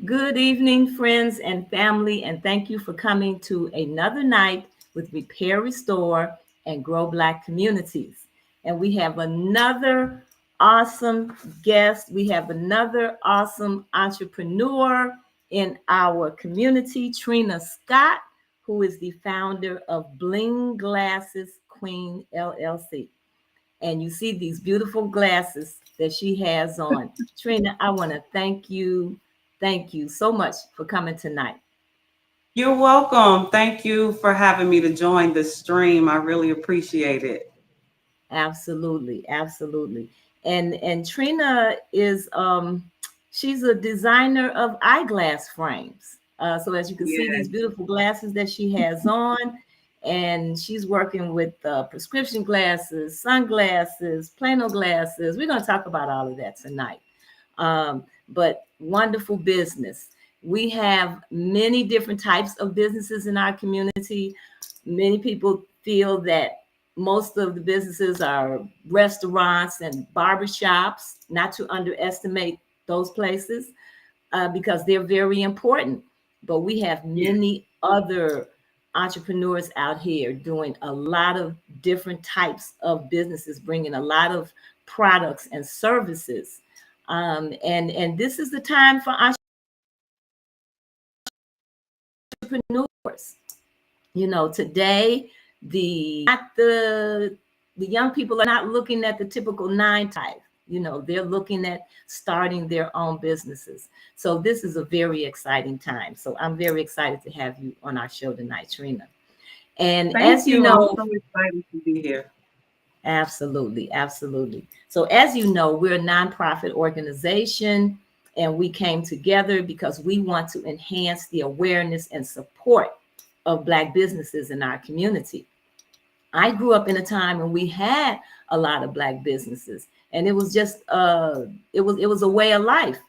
Good evening, friends and family, and thank you for coming to another night with Repair, Restore, and Grow Black Communities. And we have another awesome guest. We have another awesome entrepreneur in our community, Trina Scott, who is the founder of Bling Glasses Queen LLC. And you see these beautiful glasses that she has on. Trina, I want to thank you. Thank you so much for coming tonight. You're welcome. Thank you for having me to join the stream. I really appreciate it. Absolutely, absolutely. And Trina is she's a designer of eyeglass frames. So as you can see, Yeah. these beautiful glasses that she has on, and she's working with prescription glasses, sunglasses, plano glasses. We're going to talk about all of that tonight. But wonderful business. We have many different types of businesses in our community. Many people feel that most of the businesses are restaurants and barbershops, not to underestimate those places because they're very important. But we have Yeah. many other entrepreneurs out here doing a lot of different types of businesses, bringing a lot of products and services. And this is the time for entrepreneurs. You know, today the young people are not looking at the typical 9 to 5. You know, they're looking at starting their own businesses. So this is a very exciting time. So I'm very excited to have you on our show tonight, Trina. And Thank as you you. I'm know, so excited to be here. absolutely, absolutely. So as you know, we're a nonprofit organization, and we came together because we want to enhance the awareness and support of Black businesses in our community. I grew up in a time when we had a lot of Black businesses, and it was just it was a way of life.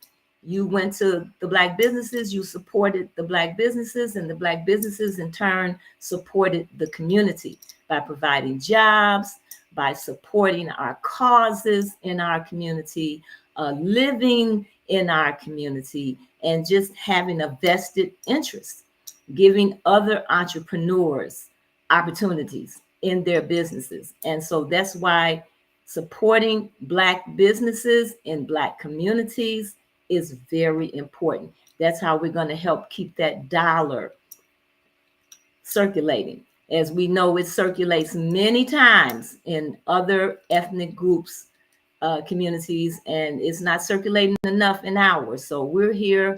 You went to the Black businesses, you supported the Black businesses, and the Black businesses in turn supported the community by providing jobs, by supporting our causes in our community, living in our community, and just having a vested interest, giving other entrepreneurs opportunities in their businesses. And so that's why supporting Black businesses in Black communities is very important. That's how we're going to help keep that dollar circulating. As we know, it circulates many times in other ethnic groups, communities, and it's not circulating enough in ours. So we're here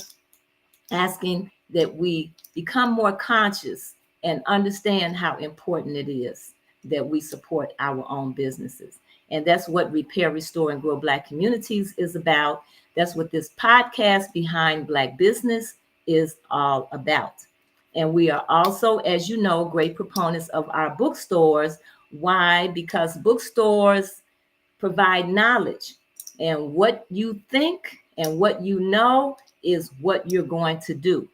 asking that we become more conscious and understand how important it is that we support our own businesses. And that's what Repair, Restore, and Grow Black Communities is about. That's what this podcast, Behind Black Business, is all about. And we are also, as you know, great proponents of our bookstores. Why? Because bookstores provide knowledge, and what you think and what you know is what you're going to do.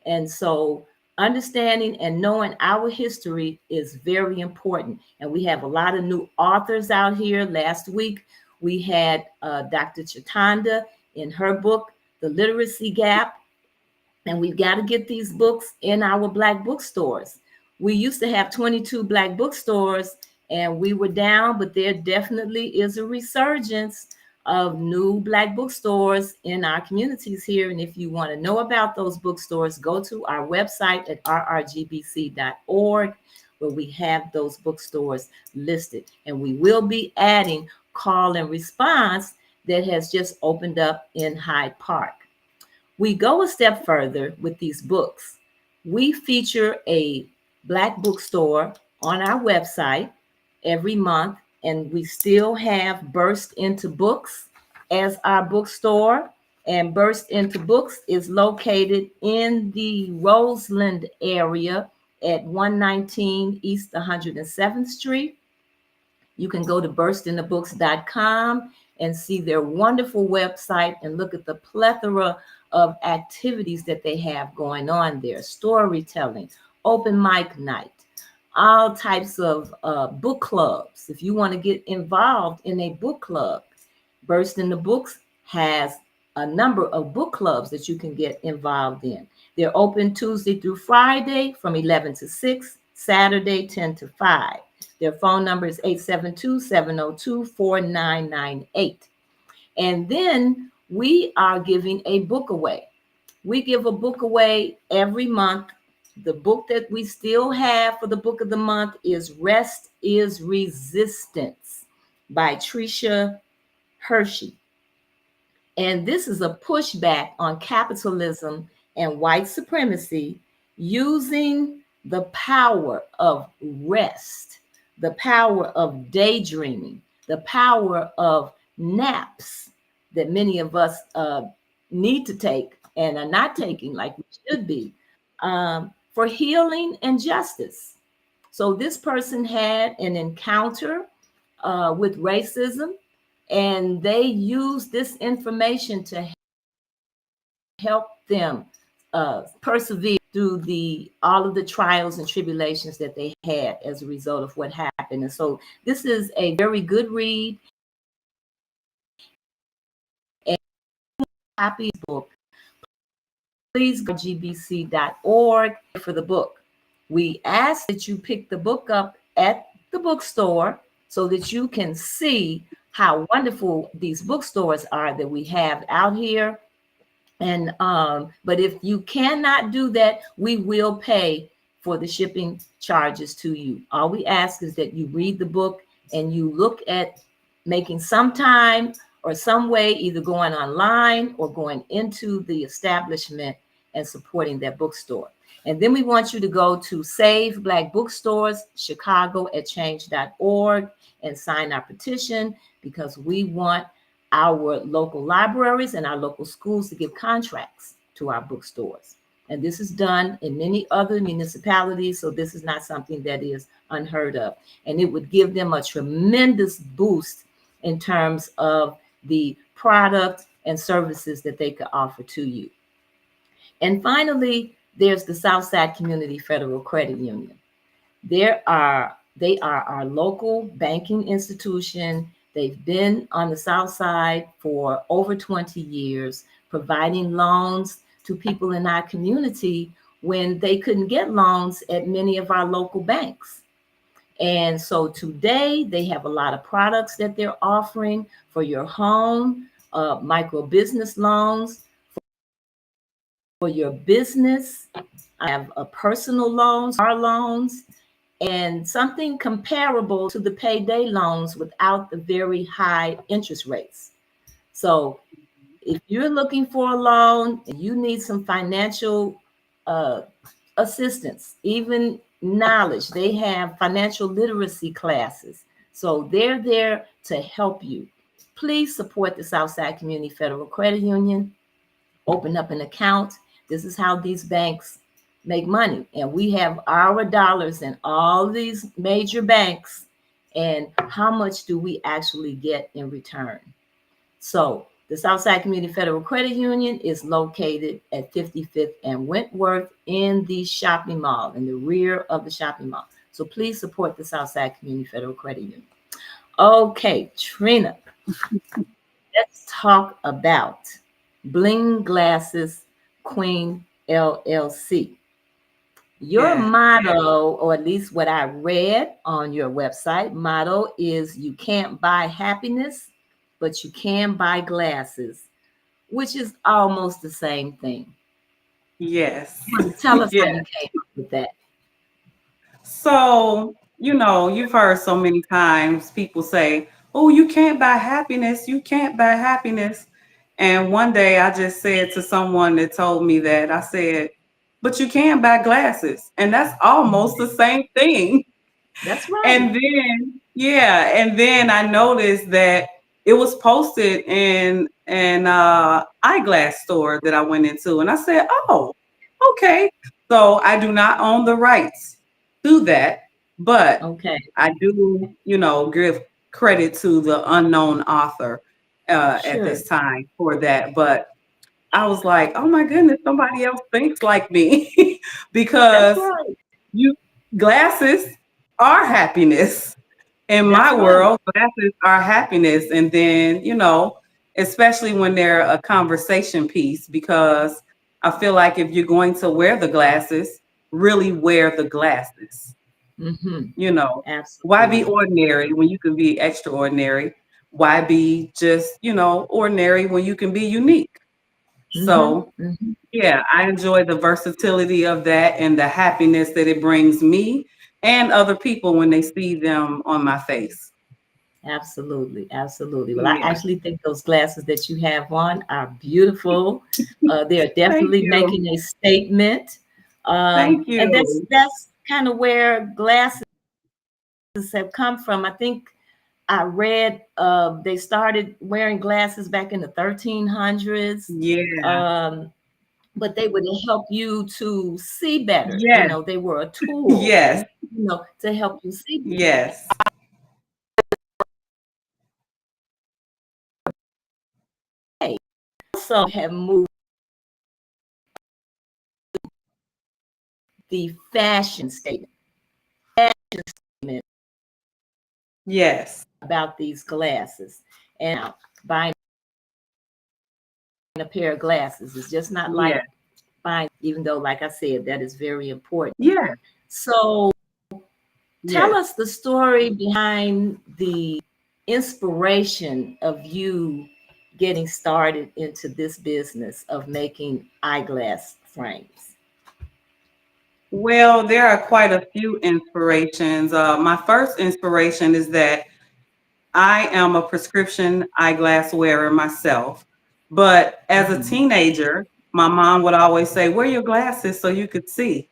And so understanding and knowing our history is very important. And we have a lot of new authors out here. Last week we had Dr. Chitanda in her book The Literacy Gap, and we've got to get these books in our Black bookstores. We used to have 22 Black bookstores, and we were down, but there definitely is a resurgence of new Black bookstores in our communities here. And if you want to know about those bookstores, go to our website at rrgbc.org, where we have those bookstores listed. And we will be adding call and response that has just opened up in Hyde Park. We go a step further with these books. We feature a Black bookstore on our website every month, and we still have Burst Into Books as our bookstore. And Burst Into Books is located in the Roseland area at 119 East 107th Street. You can go to burstinthebooks.com and see their wonderful website and look at the plethora of activities that they have going on there: storytelling, open mic night, all types of book clubs. If you want to get involved in a book club, Burst in the Books has a number of book clubs that you can get involved in. They're open Tuesday through Friday from 11 to 6, Saturday 10 to 5. Their phone number is 872-702-4998. And then we are giving a book away. We give a book away every month. The book that we still have for the book of the month is Rest is Resistance by Tricia Hershey. And this is a pushback on capitalism and white supremacy using the power of rest, the power of daydreaming, the power of naps that many of us need to take and are not taking like we should be, for healing and justice. So this person had an encounter with racism, and they use this information to help them persevere through the all of the trials and tribulations that they had as a result of what happened. And so this is a very good read and copy book. Please go to gbc.org for the book. We ask that you pick the book up at the bookstore so that you can see how wonderful these bookstores are that we have out here. And but if you cannot do that, we will pay for the shipping charges to you. All we ask is that you read the book and you look at making some time or some way, either going online or going into the establishment and supporting that bookstore. And then we want you to go to Save Black Bookstores Chicago at change.org and sign our petition, because we want our local libraries and our local schools to give contracts to our bookstores. And this is done in many other municipalities, so this is not something that is unheard of. And it would give them a tremendous boost in terms of the product and services that they could offer to you. And finally, there's the Southside Community Federal Credit Union. They are our local banking institution. They've been on the South Side for over 20 years, providing loans to people in our community when they couldn't get loans at many of our local banks. And so today they have a lot of products that they're offering for your home, micro business loans for your business. I have a personal loans, car loans, and something comparable to the payday loans without the very high interest rates. So if you're looking for a loan and you need some financial assistance, even knowledge, they have financial literacy classes. So they're there to help you. Please support the Southside Community Federal Credit Union. Open up an account. This is how these banks make money. And we have our dollars in all these major banks. And how much do we actually get in return? So the Southside Community Federal Credit Union is located at 55th and Wentworth in the shopping mall, in the rear of the shopping mall. So please support the Southside Community Federal Credit Union. Okay, Trina, let's talk about Bling Glasses Queen LLC. Your motto, or at least what I read on your website, motto is you can't buy happiness, but you can buy glasses, which is almost the same thing. Yes. Tell us how Yes. you came up with that. So, you've heard so many times people say, "Oh, you can't buy happiness. You can't buy happiness." And one day I just said to someone that told me that, I said, "But you can buy glasses." And that's almost the same thing. That's right. And then, yeah, and then I noticed that it was posted in an eyeglass store that I went into, and I said, "Oh, okay." So I do not own the rights to that, but Okay. I do, give credit to the unknown author at Sure. this time for that. But I was like, "Oh my goodness, somebody else thinks like me," That's because right. you glasses are happiness in That's my right. world. Glasses are happiness. And then, especially when they're a conversation piece, because I feel like if you're going to wear the glasses, really wear the glasses. Mm-hmm. You know, why be Absolutely. ordinary when you can be extraordinary? Why be just, ordinary when you can be unique? Mm-hmm. So, Mm-hmm. yeah, I enjoy the versatility of that and the happiness that it brings me and other people when they see them on my face. Absolutely. Absolutely. Well, I Yeah. actually think those glasses that you have on are beautiful. They are Thank definitely you. making a statement. Thank And that's you. that's kind of where glasses have come from. I think I read they started wearing glasses back in the 1300s. Yeah. Um, but they would help you to see better. Yes. They were a tool, Yes. to help you see. Yes. Also have moved the fashion statement Yes. about these glasses. And buying a pair of glasses is just not like Yes. buying, even though, like I said, that is very important. Yes. So tell Yes. us the story behind the inspiration of you getting started into this business of making eyeglass frames. Well, there are quite a few inspirations. My first inspiration is that I am a prescription eyeglass wearer myself. But as a Mhm. teenager, my mom would always say, wear your glasses so you could see.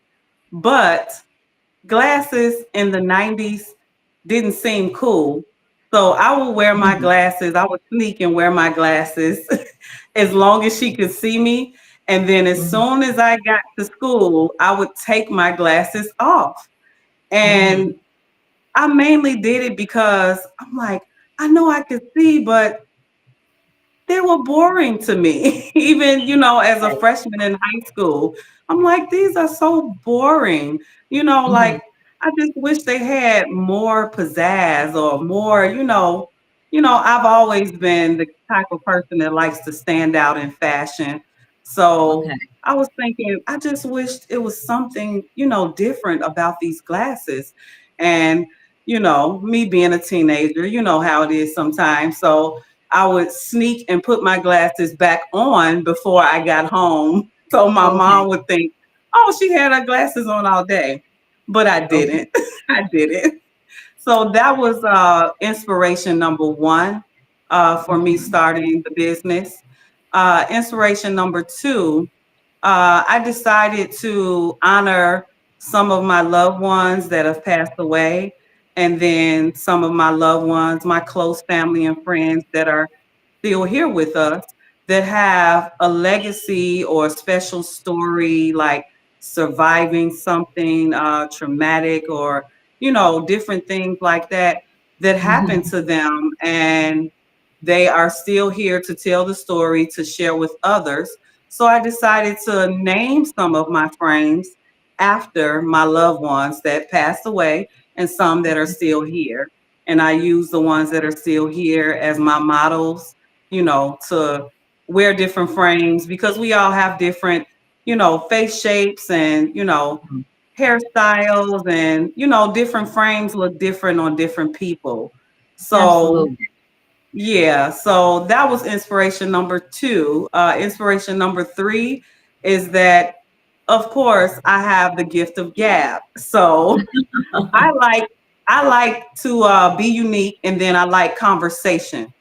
But glasses in the 90s didn't seem cool. So I would wear my Mhm. glasses. I would sneak and wear my glasses as long as she could see me. And then as Mhm. soon as I got to school, I would take my glasses off. And Mhm. I mainly did it because I'm like, I know I could see, but they were boring to me. Even, as a Right. freshman in high school, I'm like, these are so boring. Mhm. Like I just wish they had more pizzazz or more, I've always been the type of person that likes to stand out in fashion. So Okay. I was thinking, I just wished it was something, different about these glasses. And, me being a teenager, you know how it is sometimes. So I would sneak and put my glasses back on before I got home. So my Okay. mom would think, oh, she had her glasses on all day. But I Okay. didn't. I didn't. So that was inspiration number one for me Mhm. starting the business. Inspiration number two, I decided to honor some of my loved ones that have passed away, and then some of my loved ones, my close family and friends that are still here with us, that have a legacy or a special story, like surviving something traumatic, or different things like that that happened Mhm. to them, and they are still here to tell the story, to share with others. So I decided to name some of my frames after my loved ones that passed away and some that are still here. And I use the ones that are still here as my models, to wear different frames, because we all have different, face shapes and, hairstyles, and, different frames look different on different people. So Absolutely. yeah, so that was inspiration number two. Inspiration number three is that, of course, I have the gift of gab. So I like I like to be unique, and then I like conversation.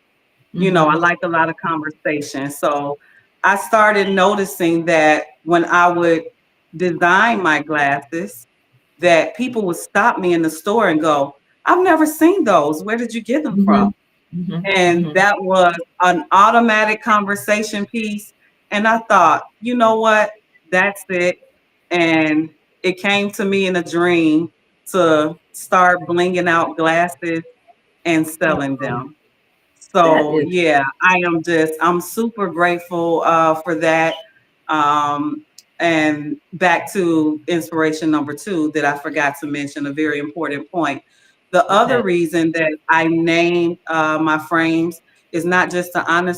I Mhm. like a lot of conversation. So I started noticing that when I would design my glasses, that people would stop me in the store and go, "I've never seen those. Where did you get them from?" Mhm. Mhm. And Mhm. that was an automatic conversation piece. And I thought, you know what? That's it. And it came to me in a dream to start blinging out glasses and selling Oh, them. that So is yeah, I'm super grateful for that. Um, and back to inspiration number two that I forgot to mention, a very important point. The other okay. reason that I named my frames is not just to honor,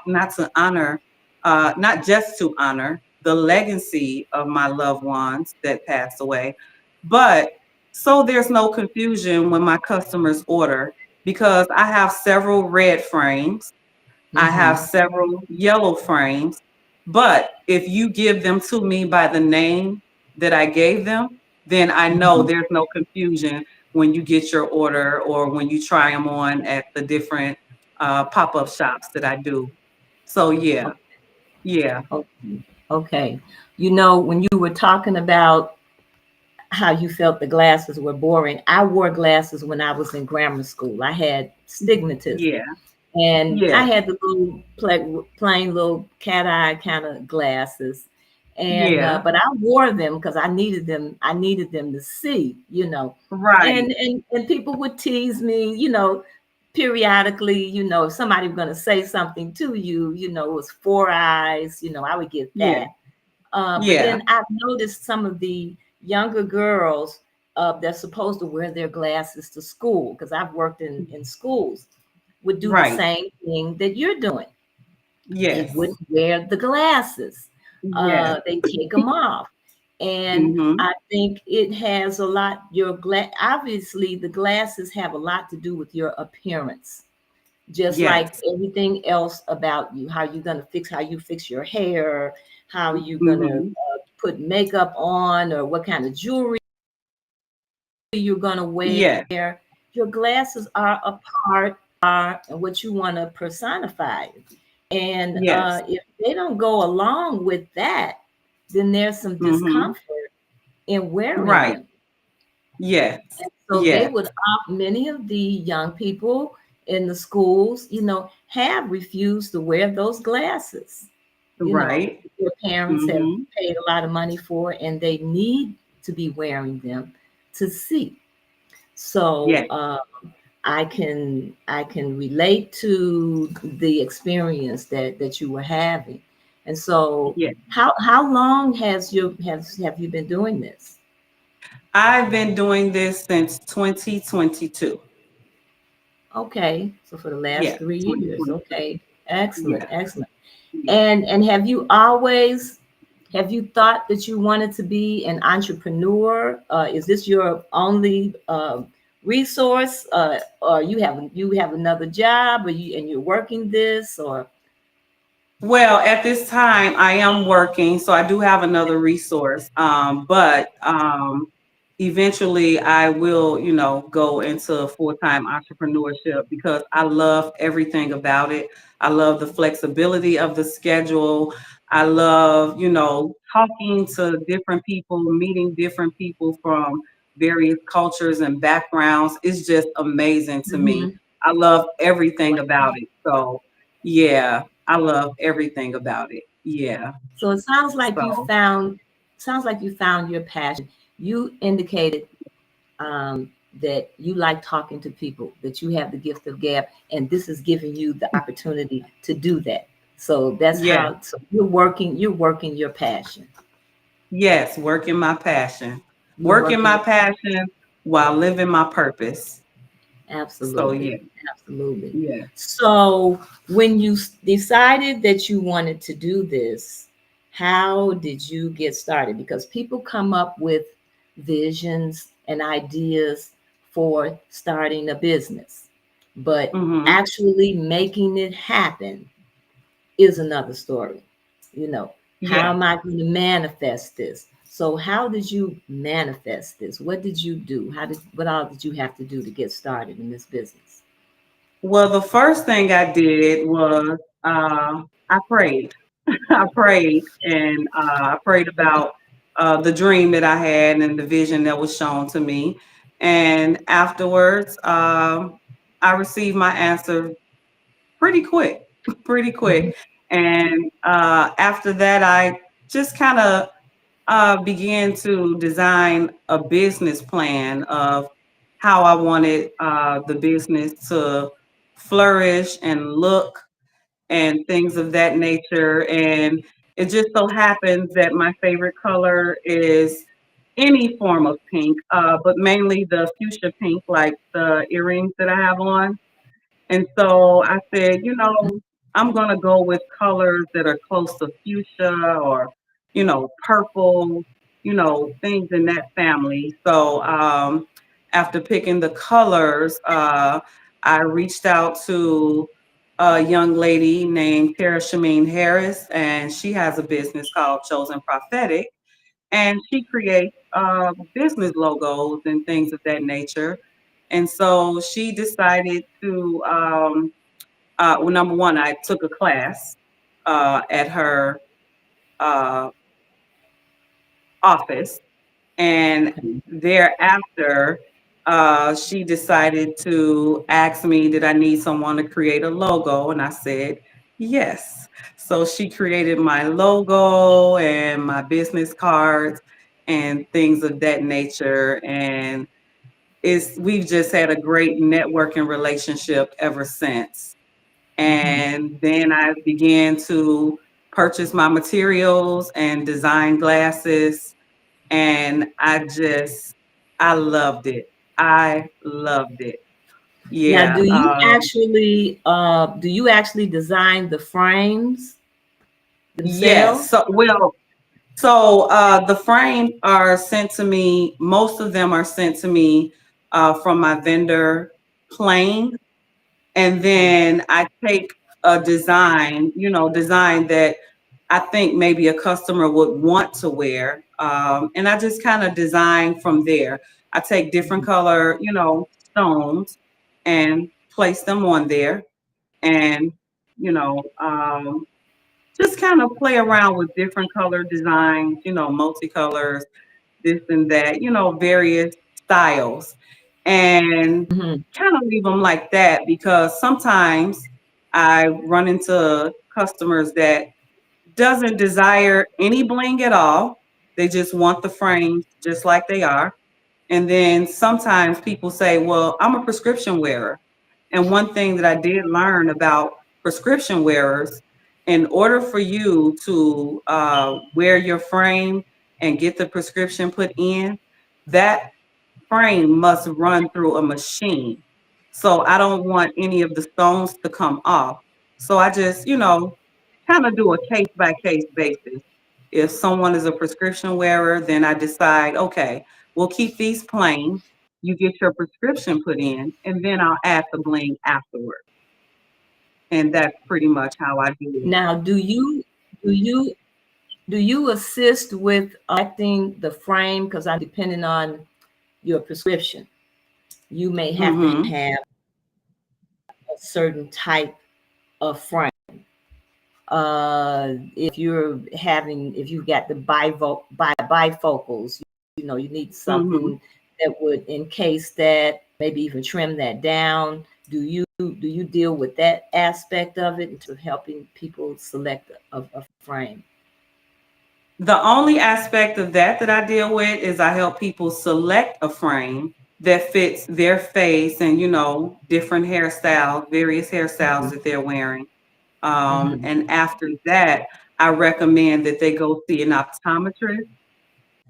not to honor, not just to honor the legacy of my loved ones that passed away, but so there's no confusion when my customers order, because I have several red frames, I have Mm-hmm. several yellow frames, but if you give them to me by the name that I gave them, then I know Mm-hmm. there's no confusion when you get your order or when you try them on at the different pop-up shops that I do. So yeah, yeah, Okay. Okay. You know, when you were talking about how you felt the glasses were boring, I wore glasses when I was in grammar school. I had stigmatism. yeah, And I yeah, had the little plain little cat eye kind of glasses, and yeah, but I wore them because I needed them. I needed them to see, right, and people would tease me, periodically. If somebody was going to say something to you, it was four eyes. I would get yeah, that. But yeah, then I've noticed some of the younger girls that's supposed to wear their glasses to school, because I've worked in schools, would do the right, same thing that you're doing. They yes, wouldn't wear the glasses. yes, They take them off. And mm-hmm, I think it has a lot, obviously the glasses have a lot to do with your appearance, just like yes, everything else about you, how you fix your hair, how you're gonna mm-hmm, put makeup on, or what kind of jewelry you're gonna wear. yes, Your glasses are a part and what you want to personify. And yes, if they don't go along with that, then there's some mm-hmm, discomfort in wearing right, them. yes, And so they yes, would opt, many of the young people in the schools, have refused to wear those glasses. right, Their parents have mm-hmm, paid a lot of money for, and they need to be wearing them to see. So yes, I can relate to the experience that you were having. And so yes. how long have you been doing this? I've been doing this since 2022. Okay, so for the last Yeah, 3 years. 2022. Okay, excellent, Yeah, excellent. yeah. And have you thought that you wanted to be an entrepreneur? Is this your only resource, or you have another job, or you're working this, or Well, at this time, I am working, so I do have another resource. But eventually, I will, go into full-time entrepreneurship because I love everything about it. I love the flexibility of the schedule. I love, talking to different people, meeting different people from various cultures and backgrounds. It's just amazing to me. Mhm. I love everything about it. So, yeah. I love everything about it. Yeah. So it So sounds like you found your passion. You indicated that you like talking to people, that you have the gift of gab, and this is giving you the opportunity to do that. So yeah. you're working your passion. Yes, working my passion. You're Working working my your passion while living my purpose. So Absolutely. yeah. Absolutely. Yeah. So when you decided that you wanted to do this, how did you get started? Because people come up with visions and ideas for starting a business, but Hmm. actually making it happen is another story. How Yeah. am I going to manifest this? So how did you manifest this? What did you do? What all did you have to do to get started in this business? Well, the first thing I did was I prayed. I prayed and I prayed about the dream that I had and the vision that was shown to me. And afterwards, I received my answer pretty quick, pretty quick. Mhm. And after that, I just kind of began to design a business plan of how I wanted the business to flourish and look and things of that nature. And it just so happens that my favorite color is any form of pink, but mainly the fuchsia pink, like the earrings that I have on. And so I said, I'm going to go with colors that are close to fuchsia or, purple, things in that family. So after picking the colors, I reached out to a young lady named Tara Shameen Harris, and she has a business called Chosen Prophetic, and she creates business logos and things of that nature. And so she decided to, well, number one, I took a class at her uh, office, and thereafter, she decided to ask me, did I need someone to create a logo? And I said, yes. So she created my logo and my business cards and things of that nature. And we've just had a great networking relationship ever since. Mhm. And then I began to purchase my materials and design glasses, and I loved it. I loved it. Now, Yeah. do you actually design the frames Yes. themselves? So the frames are sent to me. Most of them are sent to me from my vendor plain, and then I take a design that I think maybe a customer would want to wear. And I just kind of design from there. I take different color, stones and place them on there, and, you know, um, just kind of play around with different color designs, multicolors, this and that, various styles, and Mhm. kind of leave them like that, because sometimes I run into customers that doesn't desire any bling at all. They just want the frames just like they are. And then sometimes people say, well, I'm a prescription wearer. And one thing that I did learn about prescription wearers, in order for you to wear your frame and get the prescription put in, that frame must run through a machine. So I don't want any of the stones to come off. So I just, kind of do a case by case basis. If someone is a prescription wearer, then I decide, okay, we'll keep these plain. You get your prescription put in, and then I'll add the bling afterward. And that's pretty much how I do it. Now, do you do you assist with selecting the frame? Because I'm depending on your prescription. You may have to Mm-hmm. have a certain type of frame. If you've got the bifocals, you need Mm-hmm. something that would encase that, maybe even trim that down. Do you deal with that aspect of it in terms of helping people select a frame? The only aspect of that I deal with is I help people select a frame that fits their face and, different hairstyles, various hairstyles Mhm, that they're wearing. mhm. And after that, I recommend that they go see an optometrist,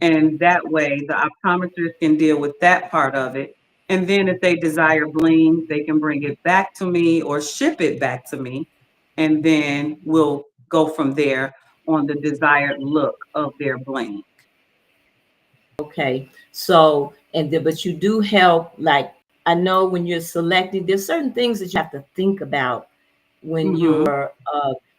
and that way the optometrist can deal with that part of it. And then if they desire bling, they can bring it back to me or ship it back to me. And then we'll go from there on the desired look of their bling. Okay. So, but you do help, like, I know when you're selecting, there's certain things that you have to think about when Mm-hmm. you're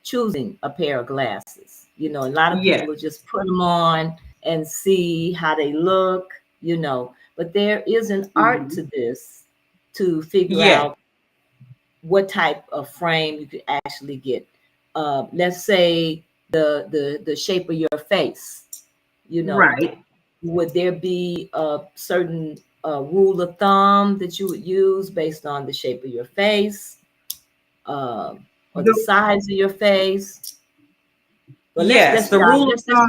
choosing a pair of glasses. A lot of Yes. people will just put them on and see how they look, but there is an art Mm-hmm. to this, to figure Yes. out what type of frame you could actually get. Let's say the shape of your face, you know, Right. would there be a certain rule of thumb that you would use based on the shape of your face, uh, or the The, size of your face? Well, yes. The rule of thumb.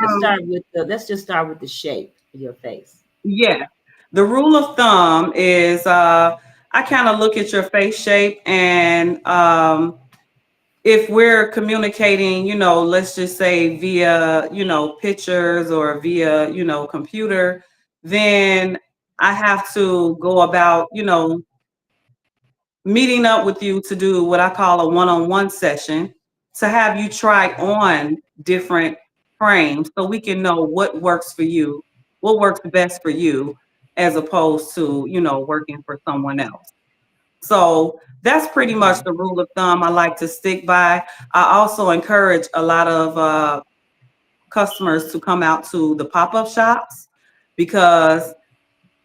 let's just start with the shape of your face. Yes. The rule of thumb is I kind of look at your face shape, and if we're communicating, let's just say via, pictures or via, computer, then I have to go about, meeting up with you to do what I call a one-on-one session to have you try on different frames so we can know what works for you, what works best for you, as opposed to, working for someone else. So that's pretty much Okay. the rule of thumb I like to stick by. I also encourage a lot of customers to come out to the pop-up shops because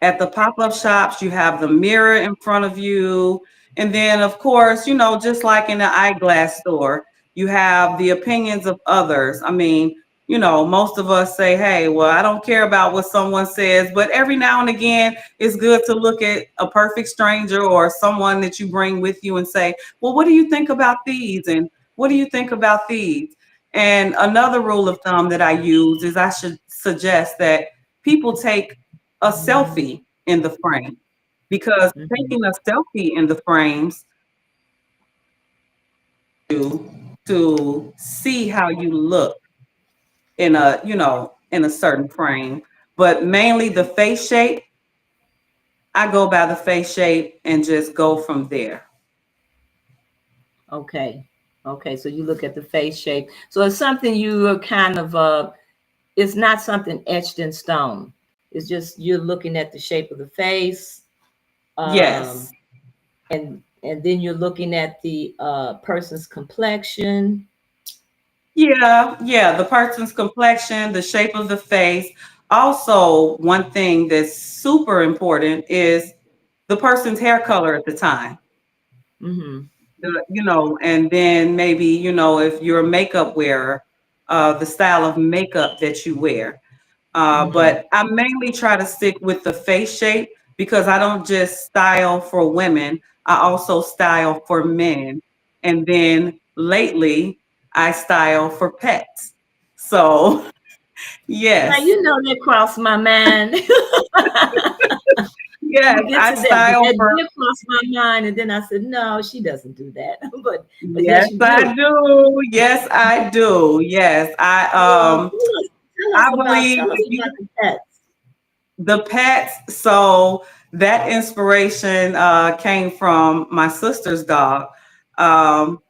at the pop-up shops, you have the mirror in front of you. And then, of course, just like in the eyeglass store, you have the opinions of others. I mean, most of us say, hey, well, I don't care about what someone says, but every now and again, it's good to look at a perfect stranger or someone that you bring with you and say, well, what do you think about these? And what do you think about these? And another rule of thumb that I use is I should suggest that people take a selfie in the frame because Mhm. taking a selfie in the frames you to see how you look in a certain frame. But mainly the face shape, I go by the face shape and just go from there. Okay. Okay. So you look at the face shape. So it's something you are kind of it's not something etched in stone. It's just you're looking at the shape of the face, Yes. and then you're looking at the person's complexion. Yeah, the person's complexion, the shape of the face. Also, one thing that's super important is the person's hair color at the time. Mm-hmm. And then maybe, if you're a makeup wearer, the style of makeup that you wear. Mm-hmm. But I mainly try to stick with the face shape because I don't just style for women, I also style for men. And then lately, I style for pets. So, Now yes, you know that crossed my mind. yes, We'll get I to that. But style that for, did cross my mind, and then I said, no, she doesn't do that. But yes, yes, you do. I do. Yes, I do. Yes, Well, tell us I believe tell us if about you the pets. the pets, so that inspiration came from my sister's dog. Um,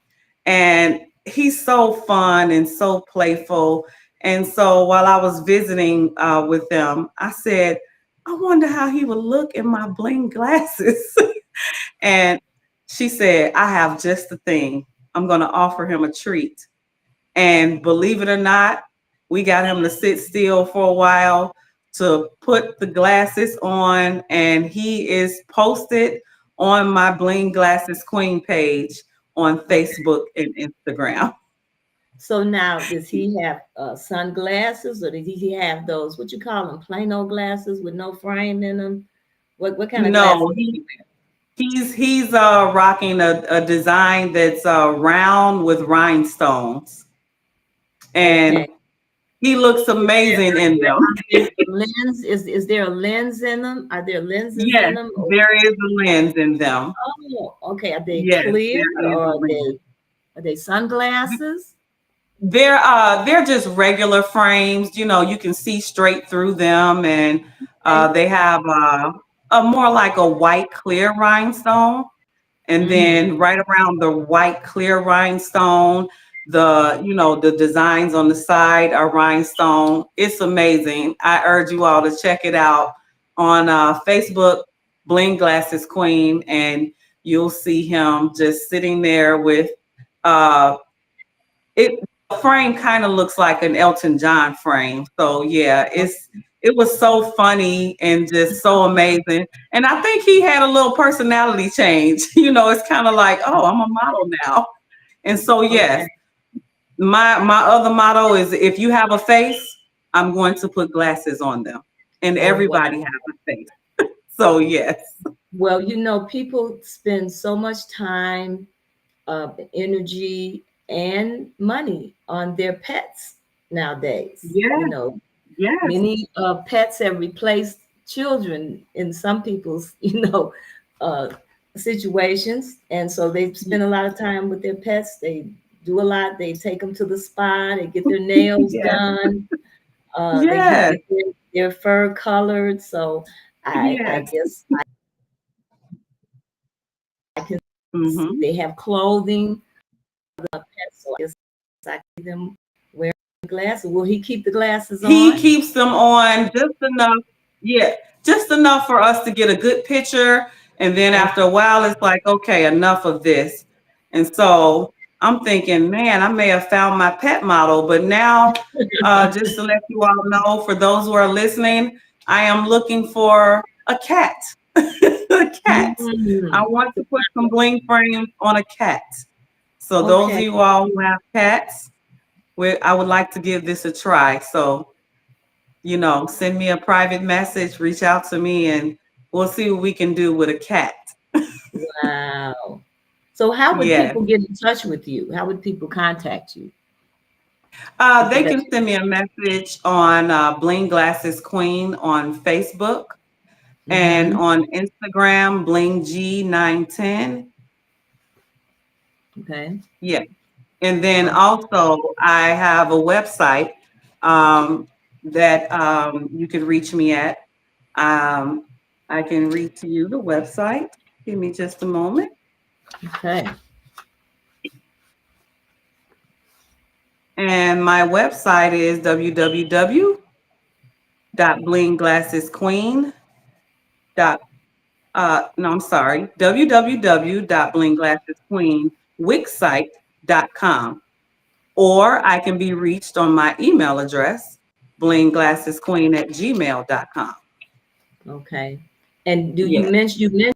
and he's so fun and so playful. And so while I was visiting with them, I said, I wonder how he would look in my bling glasses. And she said, I have just the thing. I'm going to offer him a treat. And believe it or not, we got him to sit still for a while to put the glasses on, and he is posted on my Bling Glasses Queen page on Okay. Facebook and Instagram. So now, does he have sunglasses, or does he have those what you call them, plain old glasses with no frame in them? What kind of No, glasses does he he's rocking a design that's round with rhinestones, wear? Okay. and he looks Is there, amazing in them. are there a lens? Is there a lens in them? Are there lenses in Yes, them? there is a lens in them. Oh, okay. Are they Yes, clear, there is or a lens. are they sunglasses? They're just regular frames. You can see straight through them, and Okay. they have a more like a white clear rhinestone, and Mm-hmm. then right around the white clear rhinestone, the designs on the side are rhinestone. It's amazing. I urge you all to check it out on Facebook, Bling Glasses Queen, and you'll see him just sitting there with uh, it. The frame kind of looks like an Elton John frame. So yeah, it was so funny and just so amazing. And I think he had a little personality change. It's kind of like, oh, I'm a model now. And so Okay. yes, my other motto is if you have a face, I'm going to put glasses on them. And Oh, wow. everybody has a face. So yes. Well, people spend so much time, energy, and money on their pets nowadays. Yes, yes, Many pets have replaced children in some people's, uh, situations, and so they spend a lot of time with their pets. They do a lot. They take them to the spa. They get their nails yes, done. They yes, get their fur colored. So I yes. guess I can Mm-hmm. They have clothing, pets, so I guess I see them wearing glasses. Will he keep the glasses He on? keeps them on just enough, yeah, just enough for us to get a good picture. And then Oh, after a while, it's like, okay, enough of this. And so I'm thinking, man, I may have found my pet model. But now, just to let you all know, for those who are listening, I am looking for a cat. A cat. I want to put some bling frames on a cat. So those of okay. you all who have cats, I would like to give this a try. So send me a private message, reach out to me, and we'll see what we can do with a cat. Wow. So how would Yes. people get in touch with you? How would people contact you? People They that. can send me a message on Bling Glasses Queen on Facebook and Mm-hmm. on Instagram, Bling G910. Okay. Yeah. And then Oh, also, I have a website that you can reach me at. Um, I can read to you the website. Give me just a moment. okay. And my website is www.blingglassesqueen. No, I'm sorry, www.blingglassesqueenwixsite.com. Or I can be reached on my email address, blingglassesqueen@gmail.com. Okay. And do Yes, you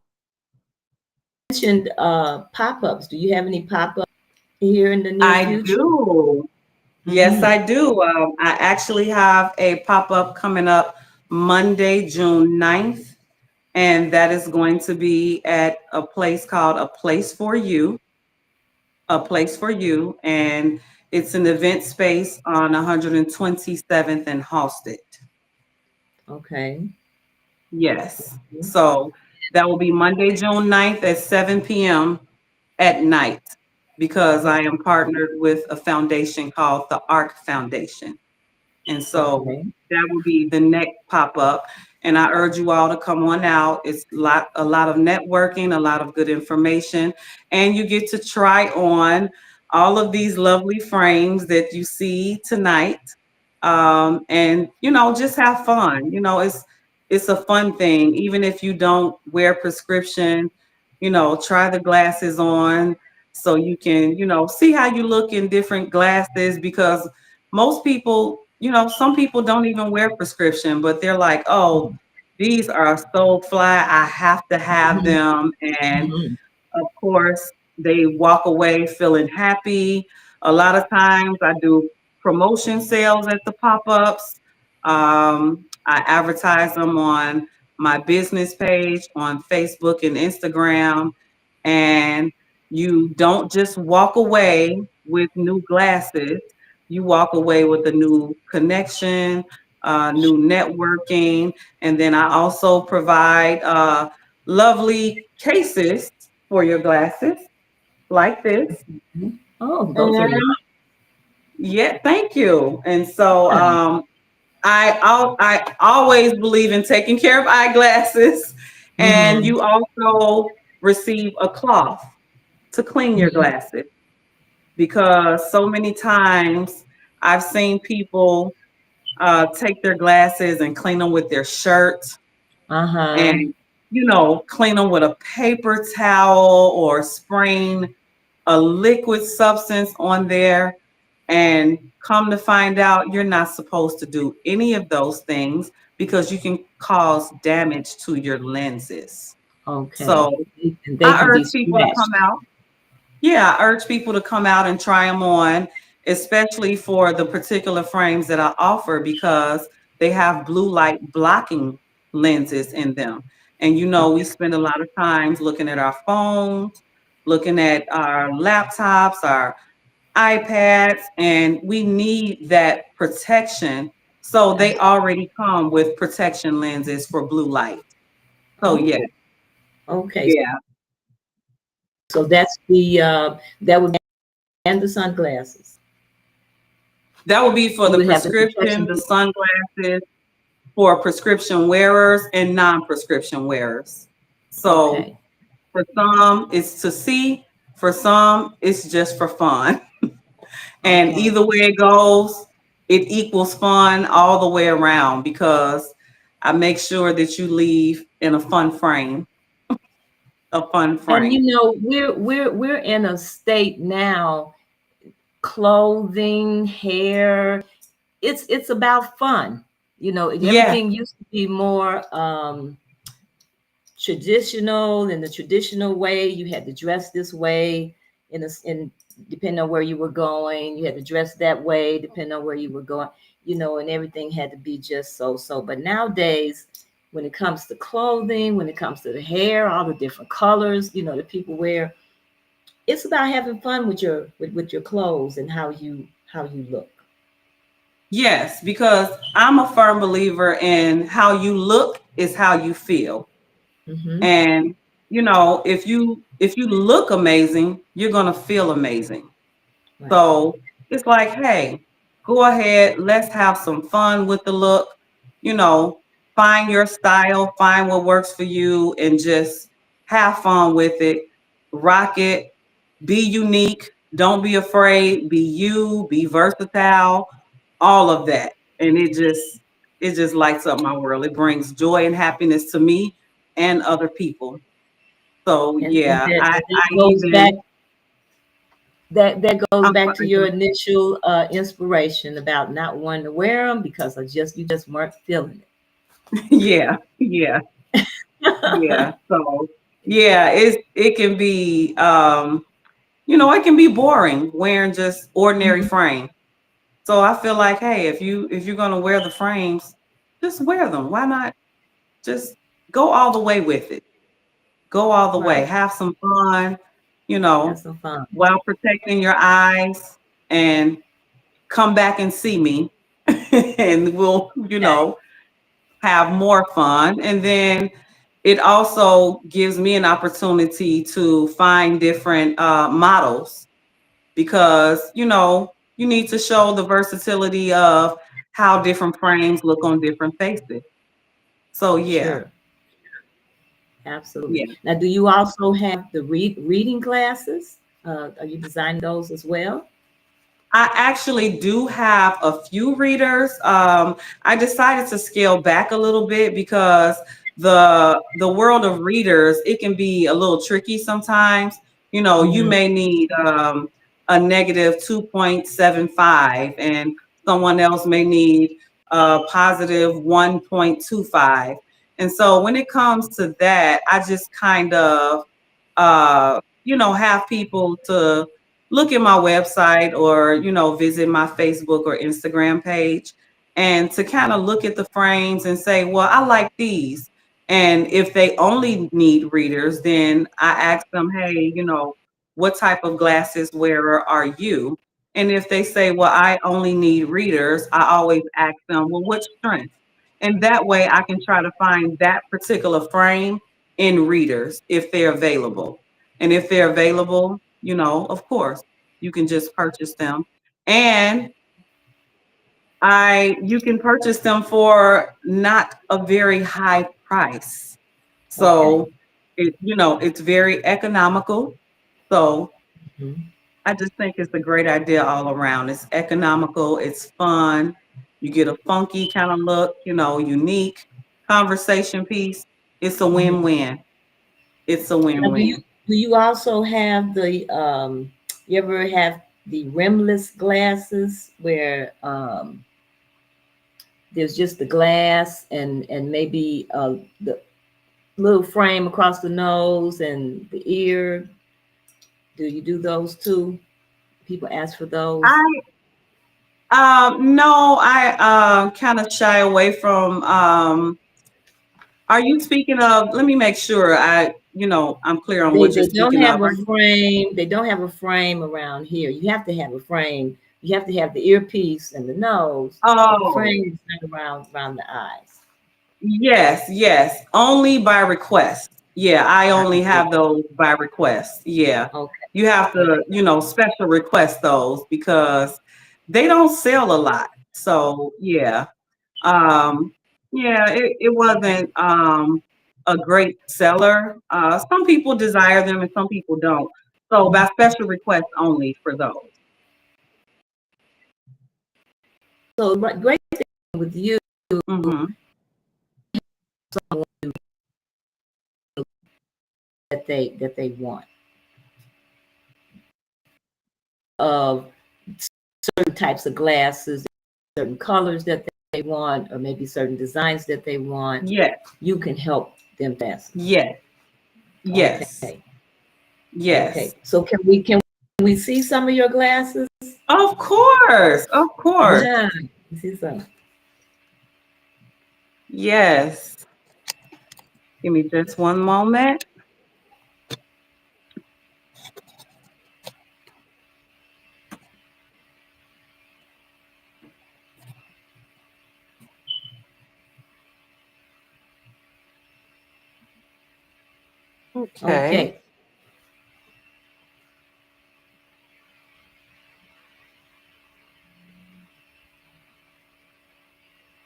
mentioned pop-ups? Do you have any pop-ups here in the near I future? do. Yes, Mm, I do. I actually have a pop up coming up Monday, June 9th, and that is going to be at a place called A Place for You, A Place for You, and it's an event space on 127th and Halsted. okay. Yes. So that will be Monday, June 9th at 7 p.m. at night because I am partnered with a foundation called the ARC Foundation. And so Okay. that will be the next pop up. And I urge you all to come on out. It's a lot of networking, a lot of good information, and you get to try on all of these lovely frames that you see tonight. And just have fun. It's a fun thing. Even if you don't wear prescription, try the glasses on so you can, see how you look in different glasses because most people, some people don't even wear prescription, but they're like, oh, these are so fly. I have to have Mhm, them. And mhm. of course, they walk away feeling happy. A lot of times I do promotion sales at the pop-ups. I advertise them on my business page on Facebook and Instagram. And you don't just walk away with new glasses, you walk away with a new connection, new networking. And then I also provide lovely cases for your glasses like this. Oh, those are And yeah, thank you. And so nice. I always believe in taking care of eyeglasses, and Mm-hmm. you also receive a cloth to clean your Mm-hmm. glasses because so many times I've seen people take their glasses and clean them with their shirt Uh-huh. and clean them with a paper towel or spraying a liquid substance on there. And come to find out, you're not supposed to do any of those things because you can cause damage to your lenses. Okay. So And they I can urge be people to come scratched. out. Yeah, I urge people to come out and try them on, especially for the particular frames that I offer because they have blue light blocking lenses in them. And we spend a lot of times looking at our phones, looking at our laptops, our iPads, and we need that protection. So they already come with protection lenses for blue light. So yeah, Oh, okay. yeah. So that's that would be and the sunglasses. That would be for You the would have the prescription, protection. the sunglasses, for prescription wearers and non-prescription wearers. So Okay. For some, it's to see. For some, it's just for fun. And Okay. either way it goes, it equals fun all the way around because I make sure that you leave in a fun frame, a fun And frame. we're in a state now, clothing, hair, it's about fun. Yes, Everything used to be more traditional, in the traditional way. You had to dress this way, in depending on where you were going. You had to dress that way depending on where you were going. And everything had to be just so. But nowadays, when it comes to clothing, when it comes to the hair, all the different colors, that people wear, it's about having fun with your clothes and how you look. yes, because I'm a firm believer in how you look is how you feel. Mm-hmm. And if you look amazing, you're gonna feel amazing. Right. So it's like, hey, go ahead, let's have some fun with the look. You know, find your style, find what works for you, and just have fun with it. Rock it, be unique, don't be afraid, be you, be versatile, all of that. And it just lights up my world. It brings joy and happiness to me and other people. So And yeah, that, I, and that I goes back even that goes I'm back to sorry. your initial inspiration about not wanting to wear them because you just weren't feeling Yeah, yeah. Yeah. it. So yeah, it can be it can be boring wearing just ordinary Mhm. frame. So I feel like, hey, if you're gonna wear the frames, just wear them. Why not just go all the way with it? Go all the way. Right. Have some fun, Have some fun. while protecting your eyes and come back and see me and we'll, Okay. have more fun. And then it also gives me an opportunity to find different models because, you need to show the versatility of how different frames look on different faces. So, yeah, Sure. Absolutely. yeah. Now, do you also have the reading glasses? Are you designing those as well? I actually do have a few readers. I decided to scale back a little bit because the world of readers, it can be a little tricky sometimes. You Hmm. may need a negative 2.75, and someone else may need a positive 1.25. And so when it comes to that, I just kind of have people to look at my website or visit my Facebook or Instagram page and to kind of look at the frames and say, well, I like these. And if they only need readers, then I ask them, hey, what type of glasses wearer are you? And if they say, well, I only need readers, I always ask them, well, what strength? And that way I can try to find that particular frame in readers if they're available. And if they're available, of course, you can just purchase them. And you can purchase them for not a very high price. Okay. So it's very economical. So Mhm. I just think it's a great idea all around. It's economical, it's fun. You get a funky kind of look, unique conversation piece. It's a Mhm. win-win. It's a Now, do you win-win. do you also have you ever have the rimless glasses where there's just the glass and maybe the little frame across the nose and the ear? Do you do those too? People ask for those. No, I kind of shy away from. Are you speaking of? Let me make sure I'm clear on They what you're they don't speaking of. have a frame. They don't have a frame around here. You have to have a frame. You have to have the earpiece and the nose, but the Oh, frame is not around the eyes. yes, yes. Only by request. Yeah, I I only see. have those by request. Yeah, Okay. you have to, Okay. special request those because they don't sell a lot. So yeah, um, yeah. It wasn't. a great seller. Some people desire them and some people don't. So by special request only for those. So great thing with you Mm-hmm. that they want of certain types of glasses, certain colors that they want, or maybe certain designs that they want. Yes, You can help them fast. yes, yes, Okay. yes. Okay. So can we see some of your glasses? Of course, of course. Yeah. See some. Yes. Give me just one moment. Okay. Okay.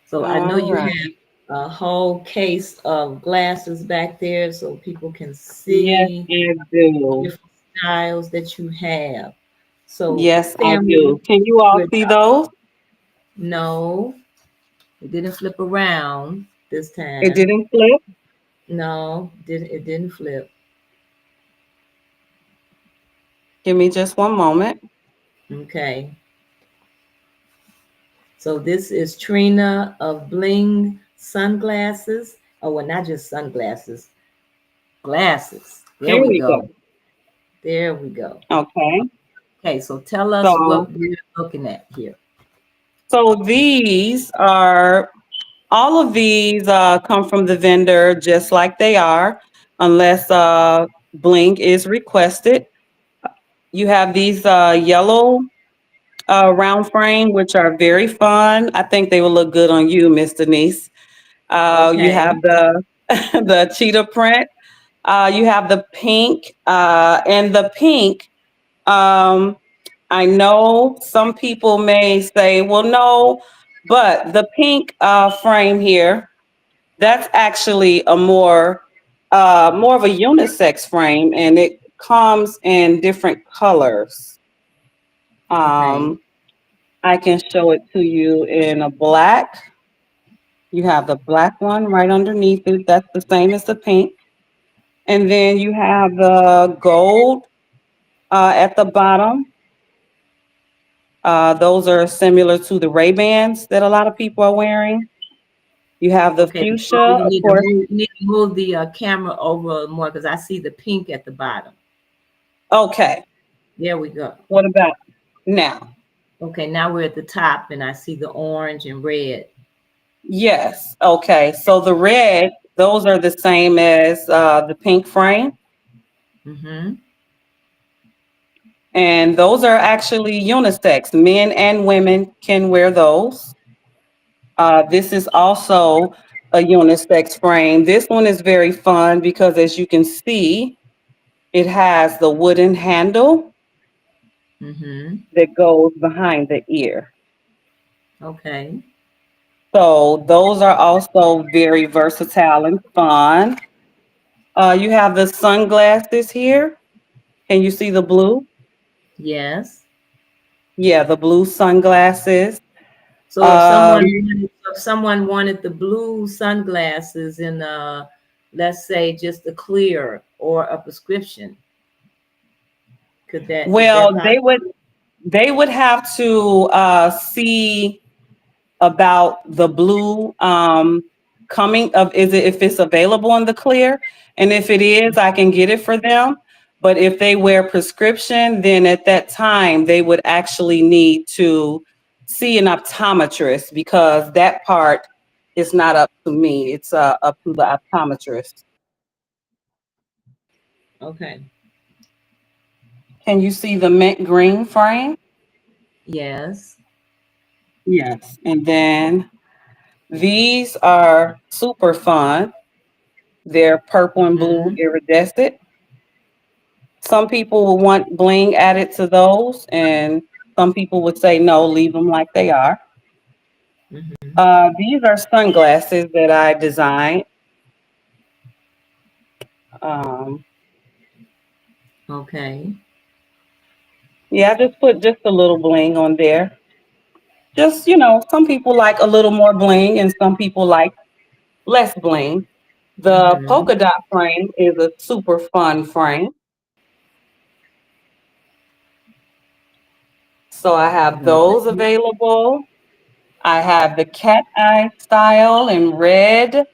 So I know All you right. have a whole case of glasses back there so people can Yes, see I do. different styles that you have. So Yes, I do. family, Can you all we're see those? no, it didn't flip around this It time. didn't flip. No, it didn't flip. Give me just one moment. Okay. So this is Trina of Bling Sunglasses. Oh, well, not just sunglasses, glasses. There Here we we go. go. There we go. Okay. Okay, so tell us So, what we're looking at here. so these are all of these come from the vendor just like they are, unless bling is requested. You have these yellow round frame, which are very fun. I think they will look good on you, Miss Denise. You Okay. have the the cheetah print. You have the pink, and the pink. Um, I know some people may say, "Well, no," but the pink frame here, that's actually a more of a unisex frame, and it comes in different colors. Okay. Um, I can show it to you in a black. You have the black one right underneath it. That's the same as the pink. And then you have the gold at the bottom. Those are similar to the Ray-Bans that a lot of people are wearing. You have the Okay. Oh, fuchsia, you of need to course. move. You need to move the camera over more because I see the pink at the bottom. Okay, There we go. what about now? Okay. Now we're at the top, and I see the orange and red. Yes. Okay. So the red, those are the same as the pink frame, Mm-hmm. and those are actually unisex. Men and women can wear those. This is also a unisex frame. This one is very fun because, as you can see, it has the wooden handle Mm-hmm. that goes behind the ear. Okay. So those are also very versatile and fun. You have the sunglasses here. Can you see the blue? Yes. Yeah, the blue sunglasses. So Um, if someone wanted the blue sunglasses in let's say just a clear or a prescription, is that well, possible? they would have to see about the blue coming of is it if it's available in the clear, and if it is, I can get it for them. But if they wear prescription, then at that time they would actually need to see an optometrist because that part is not up to me. It's up to the optometrist. Okay. Can you see the mint green frame? Yes. Yes. And then these are super fun. They're purple and blue Mm-hmm. iridescent. Some people will want bling added to those, and some people would say no, leave them like they are. Mm-hmm. These are sunglasses that I designed. Um, Okay. yeah, I just put just a little bling on there. Just, some people like a little more bling and some people like less bling. The Mm-hmm. polka dot frame is a super fun frame. So I have those Okay. available. I have the cat eye style in red.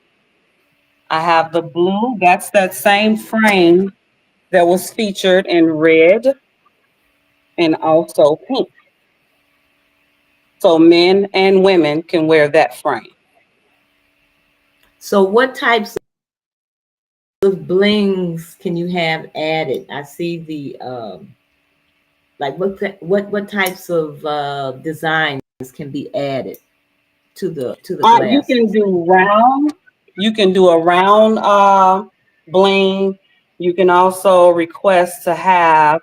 I have the blue. That's that same frame that was featured in red and also pink. So men and women can wear that frame. So what types of blings can you have added? I see the like what types of designs can be added to the You can glasses. do round. You can do a round bling. You can also request to have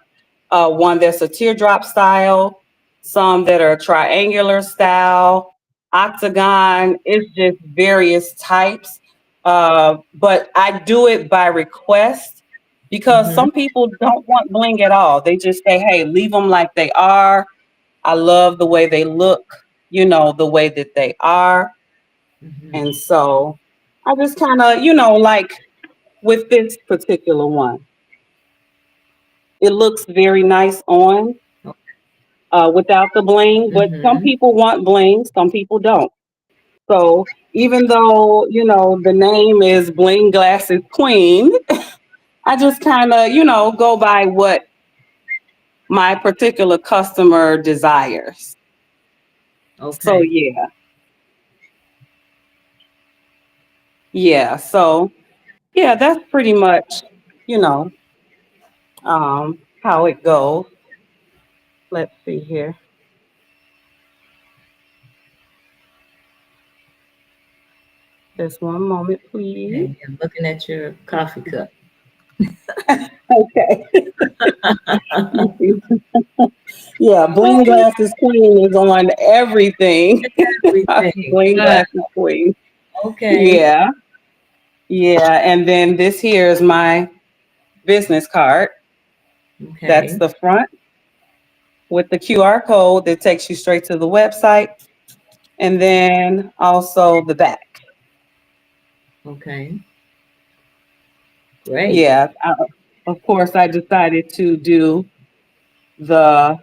one that's a teardrop style, some that are triangular style, octagon. It's just various types. But I do it by request because Mm-hmm. some people don't want bling at all. They just say, hey, leave them like they are. I love the way they look, the way that they are. Mm-hmm. And so I just kind of, like with this particular one, it looks very nice on without the bling, but some Mm-hmm. people want bling, some people don't. So even though, the name is Bling Glasses Queen, I just kind of, go by what my particular customer desires. So Okay. yeah. So yeah, that's pretty much, you know, how it goes. Let's see here. Just one moment, please. Okay. I'm looking at your coffee cup. Okay. Yeah, Bling Okay. Glasses Queen is on everything. Everything. Bling Good. Glasses Queen. Okay. Yeah, yeah. And then this here is my business card. That's Okay. the front with the QR code that takes you straight to the website. And then also the back. Okay. Great. Yeah, of course, I decided to do the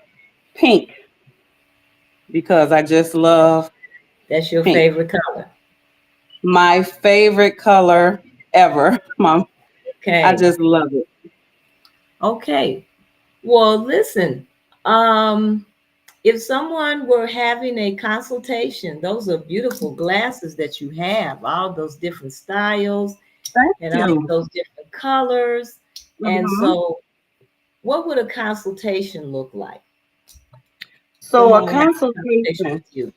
pink because I just love That's your pink. favorite color. My favorite color ever, Mom. I Okay. just love it. Okay. Well, listen. Um, if someone were having a consultation, those are beautiful glasses that you have, all those different styles Thank and all you. those different colors. And Mhm. so, what would a consultation look like? So a Someone would have a consultation consultation. with you.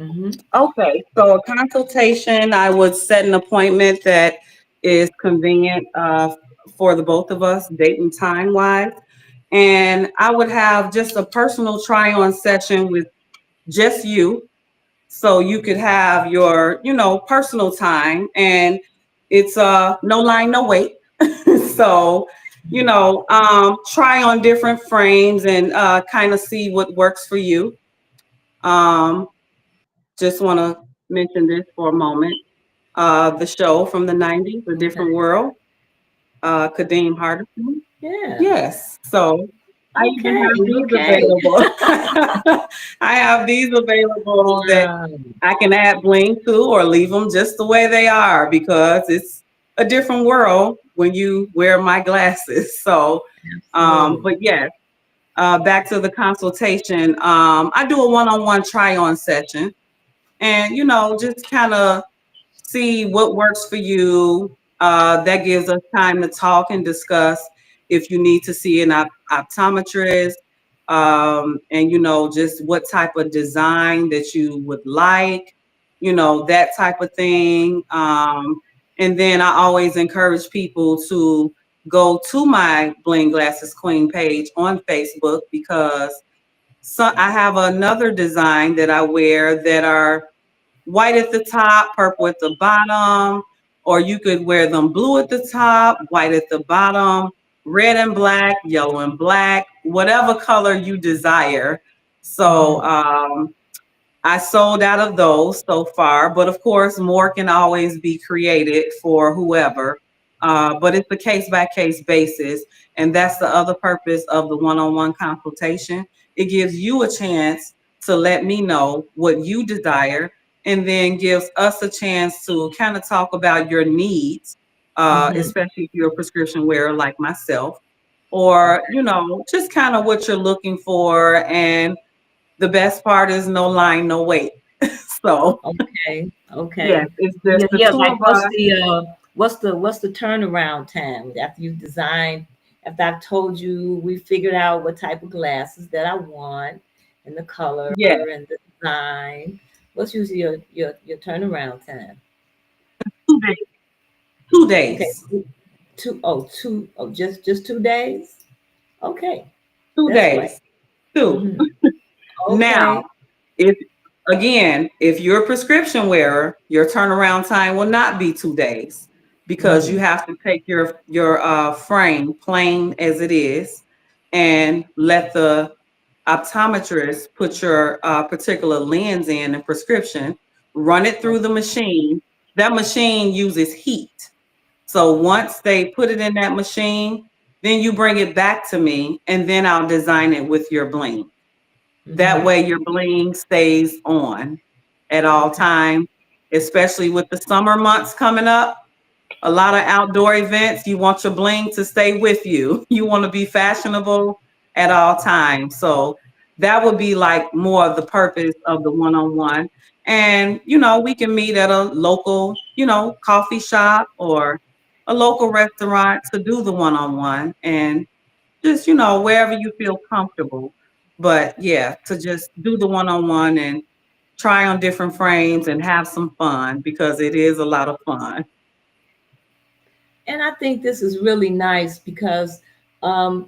Mm-hmm. Okay, so a consultation, I would set an appointment that is convenient for the both of us, date and time wise. And I would have just a personal try on session with just you. So you could have your, personal time and it's no line, no wait. So, try on different frames and kind of see what works for you. Um, just want to mention this for a moment. The show from the 90s, A Different Okay. World, Kadeem Hardison. Yeah. Yes. So I even Okay. have these Okay. available. I have these available that Wow. I can add bling to or leave them just the way they are because it's a different world when you wear my glasses. So, Absolutely. but yes, back to the consultation. I do a one-on-one try-on session and, just kind of see what works for you. That gives us time to talk and discuss if you need to see an optometrist, and just what type of design that you would like, that type of thing. And then I always encourage people to go to my Bling Glasses Queen page on Facebook because I have another design that I wear that are white at the top, purple at the bottom. or you could wear them blue at the top, white at the bottom, red and black, yellow and black, whatever color you desire. So Mm-hmm. I sold out of those so far, but of course, more can always be created for whoever. But it's a case by case basis. And that's the other purpose of the one on one consultation. It gives you a chance to let me know what you desire, and then gives us a chance to kind of talk about your needs, Mm-hmm. especially if you're a prescription wearer like myself, or, Okay. just kind of what you're looking for. And the best part is no line, no wait. So Okay. yes, Okay. it's Yeah, just the yeah. two Like, of us. what's the turnaround time after you've designed? After I've told you, we figured out what type of glasses that I want, and the color Yes, and the design. What's usually your turnaround time? 2 days. two Okay, days. just 2 days. Okay, two that's great. days. Two. Hmm. Now, Okay. if again, if you're a prescription wearer, your turnaround time will not be 2 days, because you Hmm. have to take your frame plain as it is, and let the optometrist put your particular lens in and prescription, run it through the machine. That machine uses heat. So once they put it in that machine, then you bring it back to me, and then I'll design it with your bling. That Hmm. way your bling stays on at all Okay. times, especially with the summer months coming up. A lot of outdoor events, you want your bling to stay with you. You want to be fashionable at all times. So that would be like more of the purpose of the one on one. And, we can meet at a local, coffee shop or a local restaurant to do the one on one. And just, wherever you feel comfortable. But yeah, to just do the one on one and try on different frames and have some fun, because it is a lot of fun. And I think this is really nice because, and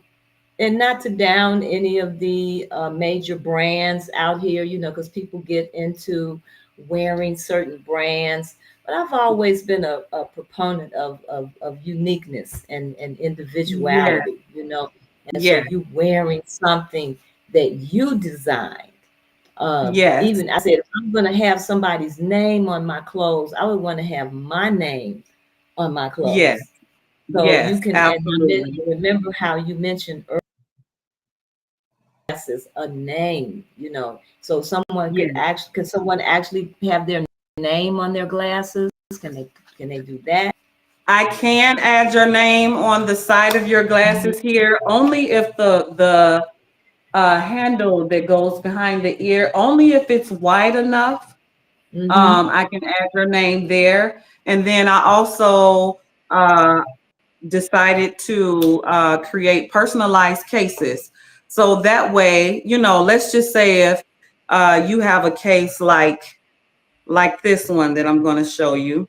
not to down any of the major brands out here, because people get into wearing certain brands. But I've always been a proponent of uniqueness and Yes, individuality, And so yes, you wearing something that you designed. yes, Even I said, if I'm going to have somebody's name on my clothes, I would want to have my name on my yes, clothes. So you yes, can, and absolutely. remember how you mentioned glasses, a name, so Yes. could someone actually have their name on their glasses? Can they do that? I can add your name on the side of your glasses here, only if the handle that goes behind the ear, only if it's wide enough. Mm-hmm. I can add your name there. And then I also uh, decided to create personalized cases. So that way, let's just say if you have a case like this one that I'm going to show you,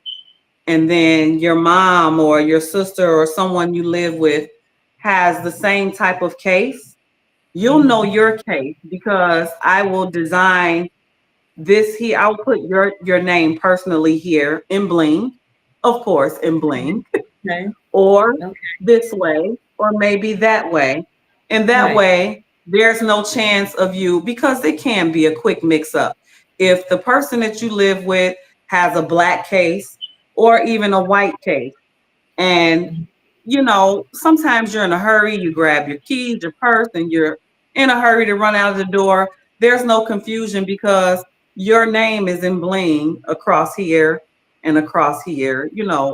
and then your mom or your sister or someone you live with has the same type of case, you'll know Mm-hmm. your case, because I will design this here. I'll put your name personally here in bling, of course, in bling, Okay. or Okay. this way, or maybe that way. And that Right. way, there's no chance of you, because it can be a quick mix up. If the person that you live with has a black case or even a white case, and sometimes you're in a hurry, you grab your keys, your purse, and you're in a hurry to run out of the door. There's no confusion, because your name is in bling across here and across here,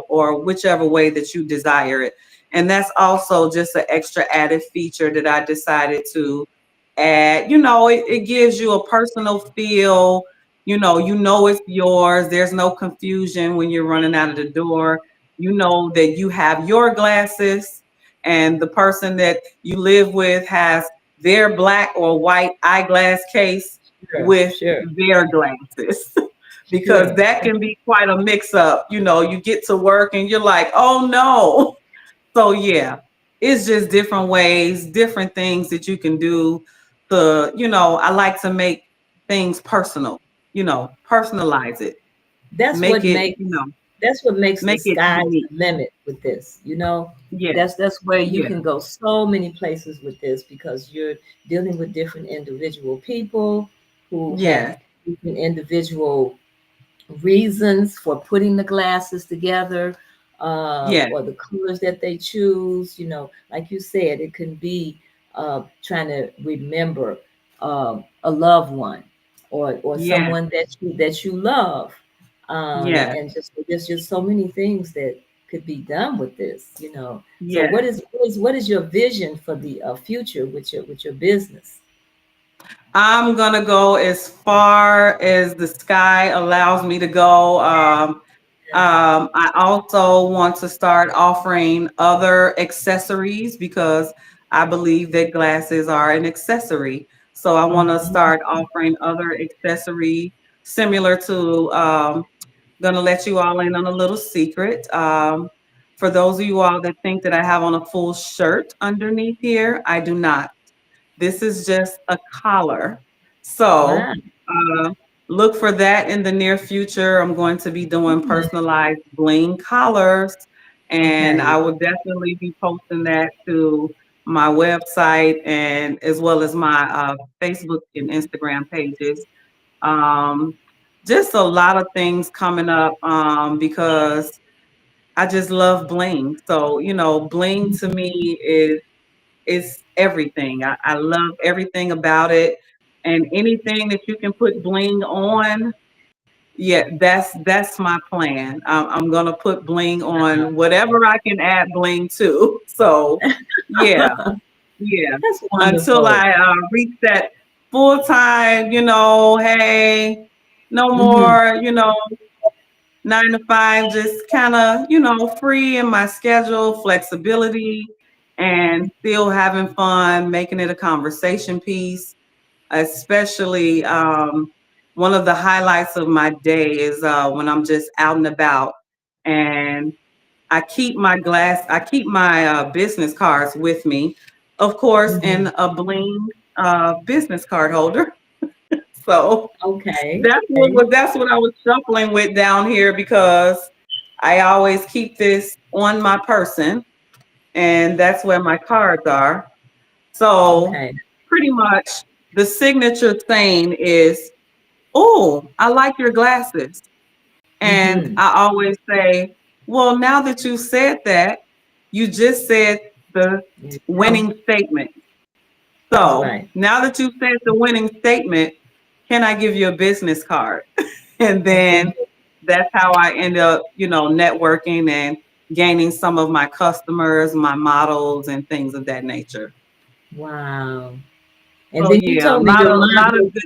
or whichever way that you desire it. And that's also just an extra added feature that I decided to add. It gives you a personal feel. It's yours. There's no confusion when you're running out of the door. You know that you have your glasses, and the person that you live with has their black or white eyeglass case Sure. with Sure. their glasses. Because Sure. that can be quite a mix up. You get to work and you're like, oh no. So yeah, it's just different ways, different things that you can do to, I like to make things personal, personalize it, That's make what it, makes that's what makes the make it sky's unique. the limit with this, you know. Yeah, That's where you yeah, can go so many places with this because you're dealing with different individual people who have yes, different individual reasons for putting the glasses together, yes, or the colors that they choose. You know, like you said, it can be trying to remember a loved one or yes, someone that you love, yes, and just there's just so many things that could be done with this. You know, so yes. what is your vision for the future with your business? I'm gonna go as far as the sky allows me to go. I also want to start offering other accessories because I believe that glasses are an accessory. So I want to Mhm. start offering other accessories similar to. Gonna let you all in on a little secret. For those of you all that think that I have on a full shirt underneath here, I do not. This is just a collar. Wow. So look for that in the near future. I'm going to be doing Mhm. personalized bling collars, and Okay. I will definitely be posting that to my website and as well as my Facebook and Instagram pages. Um, just a lot of things coming up because I just love bling. So, bling to me is everything. I love everything about it. And anything that you can put bling on, yeah, that's my plan. I'm gonna put bling on whatever I can add bling to. So, yeah, yeah. That's Until wonderful. I reach that full time, hey, no Hmm. more, 9 to 5, just kind of, free in my schedule, flexibility, and still having fun, making it a conversation piece. Especially one of the highlights of my day is when I'm just out and about and I keep my business cards with me, of course, Hmm. in a bling business card holder. So Okay. that's what I was shuffling with down here because I always keep this on my person, and that's where my cards are. So Okay. pretty much the signature saying is, "Oh, I like your glasses." And Hmm. I always say, "Well, now that you said that, you just said the There you go. winning statement. That's So right. now that you said the winning statement, can I give you a business card?" And That's then amazing. that's how I end up, networking and gaining some of my customers, my models, and things of that nature. Wow. And So then you yeah, told me your a mom lot of was, good.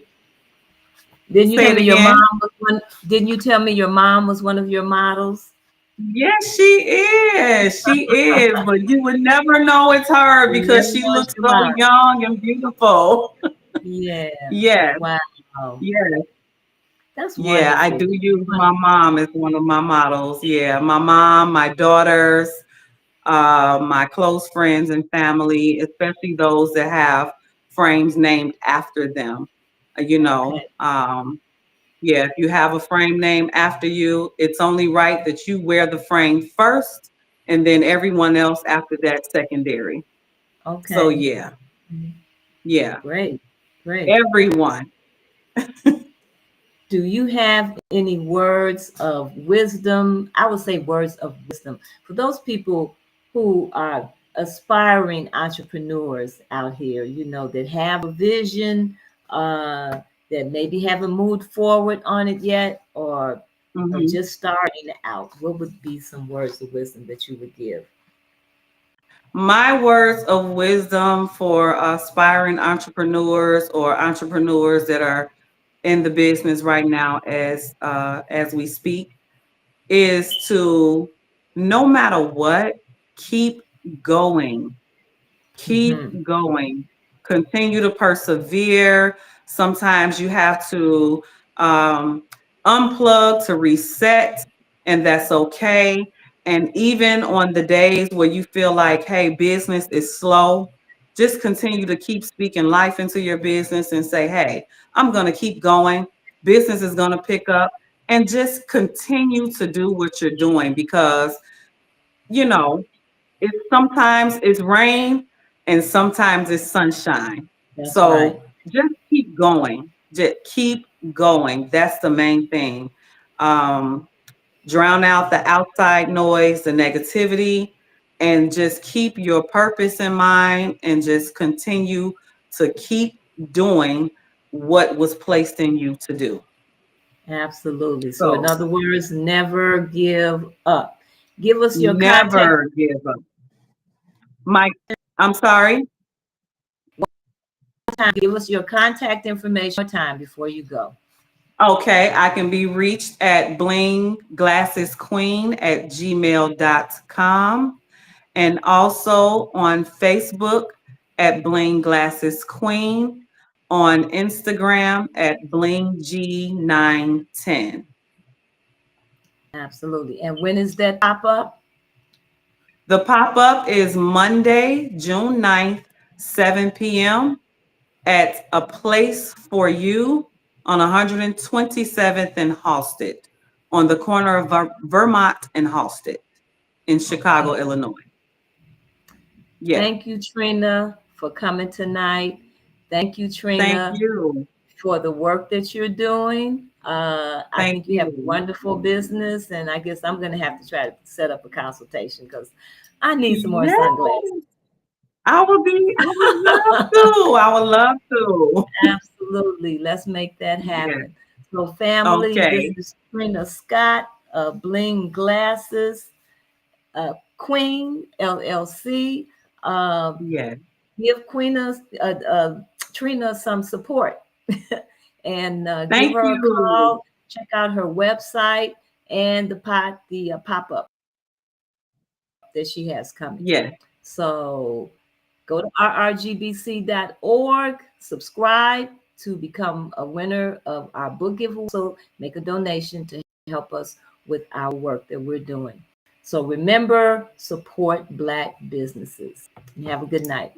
didn't you Say tell it me your mom again. was one, didn't you tell me your mom was one of your models? Yes, she is. She is, but you would never know it's her You because never she know it's looks your so mom. young and beautiful. Yeah. Yes, Wow. yes, That's yeah. I wonderful. do use my Wonderful. mom as one of my models. Yeah, my mom, my daughters, my close friends and family, especially those that have frames named after them. You know, Okay. yeah, if you have a frame named after you, it's only right that you wear the frame first and then everyone else after that secondary. So Okay. yeah, Mhm. yeah, Great. Great. everyone. Do you have any words of wisdom? I would say words of wisdom for those people who are aspiring entrepreneurs out here, that have a vision, that maybe haven't moved forward on it yet, or are Mhm. just starting out. What would be some words of wisdom that you would give? My words of wisdom for aspiring entrepreneurs or entrepreneurs that are in the business right now as we speak is to no matter what, keep going. Keep Hmm. going. Continue to persevere. Sometimes you have to um, unplug to reset, and that's okay. And even on the days where you feel like, hey, business is slow, just continue to keep speaking life into your business and say, hey, I'm going to keep going. Business is going to pick up. and just continue to do what you're doing because, you know, sometimes it's rain and sometimes it's sunshine. That's right. So just keep going. Just keep going. That's the main thing. Um, Drown out the outside noise, the negativity, and just keep your purpose in mind and just continue to keep doing what was placed in you to do. Absolutely. So, in So other words, never give up. Give us your contact never give up. Mike, I'm sorry. time. Give us your contact information one time before you go. Okay, I can be reached at Bling Glasses Queen at gmail.com and also on Facebook at Bling Glasses Queen, on Instagram at BlingG910. Absolutely. And when is that pop up? The pop up is Monday, June 9th, 7 p.m. at a place for you on 127th and Halsted, on the corner of Vermont and Halsted in Chicago, Illinois. Yes. Thank you, Trina, for coming tonight. Thank you, Thank Trina, you. for the work that you're doing. I Thank think you have a you. wonderful business, and I guess I'm going to have to try to set up a consultation because I need some more Yes. sunglasses. I would love to. I would love to. Absolutely. Let's make that Yes. happen. So, family, this Okay. is Trina Scott, Bling Glasses Queen LLC. Uh, Yes. give Trina some support and give Thank her a you. call. Check out her website and the pop up that she has coming. Yes. So go to rrgbc.org, subscribe to become a winner of our book giveaway. So make a donation to help us with our work that we're doing. So remember, support Black businesses. And have a good night.